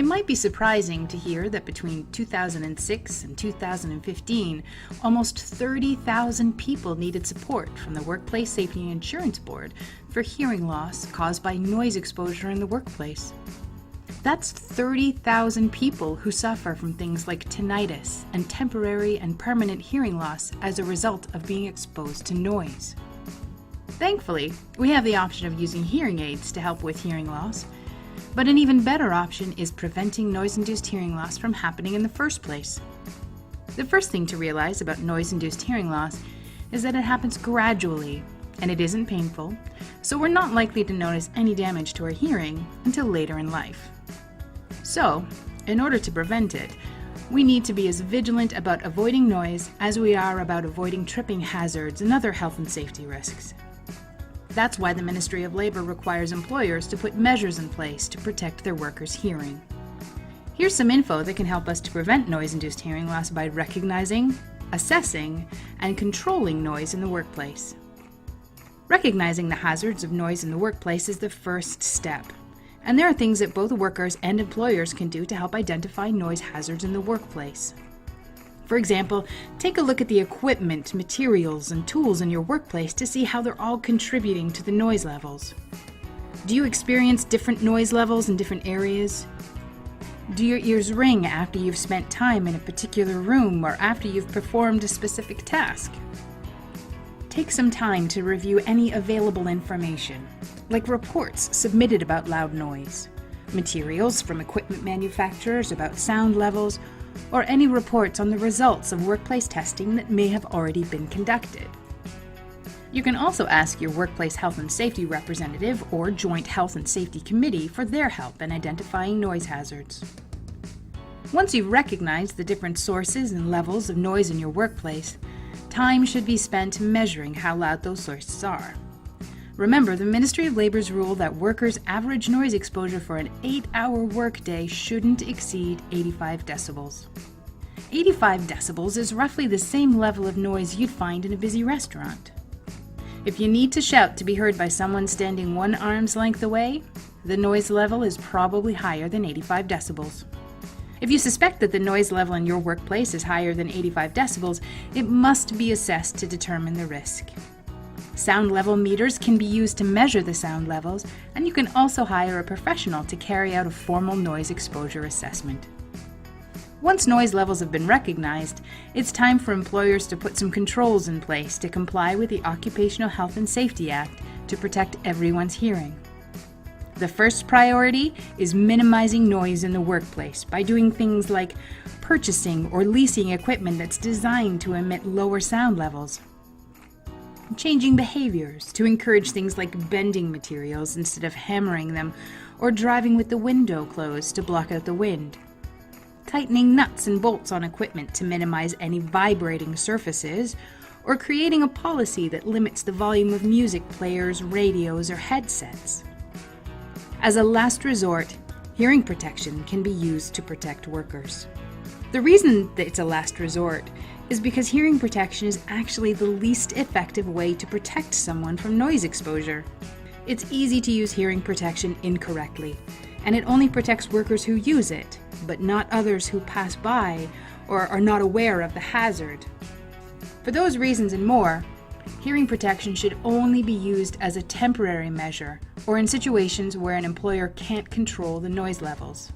It might be surprising to hear that between 2006 and 2015, almost 30,000 people needed support from the Workplace Safety and Insurance Board for hearing loss caused by noise exposure in the workplace. That's 30,000 people who suffer from things like tinnitus and temporary and permanent hearing loss as a result of being exposed to noise. Thankfully, we have the option of using hearing aids to help with hearing loss, but an even better option is preventing noise-induced hearing loss from happening in the first place. The first thing to realize about noise-induced hearing loss is that it happens gradually and it isn't painful, so we're not likely to notice any damage to our hearing until later in life. So, in order to prevent it, we need to be as vigilant about avoiding noise as we are about avoiding tripping hazards and other health and safety risks. That's why the Ministry of Labor requires employers to put measures in place to protect their workers' hearing. Here's some info that can help us to prevent noise-induced hearing loss by recognizing, assessing, and controlling noise in the workplace. Recognizing the hazards of noise in the workplace is the first step, and there are things that both workers and employers can do to help identify noise hazards in the workplace. For example, take a look at the equipment, materials, and tools in your workplace to see how they're all contributing to the noise levels. Do you experience different noise levels in different areas? Do your ears ring after you've spent time in a particular room or after you've performed a specific task? Take some time to review any available information, like reports submitted about loud noise, materials from equipment manufacturers about sound levels, or any reports on the results of workplace testing that may have already been conducted. You can also ask your workplace health and safety representative or joint health and safety committee for their help in identifying noise hazards. Once you've recognized the different sources and levels of noise in your workplace, time should be spent measuring how loud those sources are. Remember, the Ministry of Labor's rule that workers' average noise exposure for an 8-hour workday shouldn't exceed 85 decibels. 85 decibels is roughly the same level of noise you'd find in a busy restaurant. If you need to shout to be heard by someone standing 1 arm's length away, the noise level is probably higher than 85 decibels. If you suspect that the noise level in your workplace is higher than 85 decibels, it must be assessed to determine the risk. Sound level meters can be used to measure the sound levels, and you can also hire a professional to carry out a formal noise exposure assessment. Once noise levels have been recognized, it's time for employers to put some controls in place to comply with the Occupational Health and Safety Act to protect everyone's hearing. The first priority is minimizing noise in the workplace by doing things like purchasing or leasing equipment that's designed to emit lower sound levels. Changing behaviors to encourage things like bending materials instead of hammering them, or driving with the window closed to block out the wind. Tightening nuts and bolts on equipment to minimize any vibrating surfaces, or creating a policy that limits the volume of music players, radios, or headsets. As a last resort, hearing protection can be used to protect workers. The reason that it's a last resort is because hearing protection is actually the least effective way to protect someone from noise exposure. It's easy to use hearing protection incorrectly, and it only protects workers who use it, but not others who pass by or are not aware of the hazard. For those reasons and more, hearing protection should only be used as a temporary measure or in situations where an employer can't control the noise levels.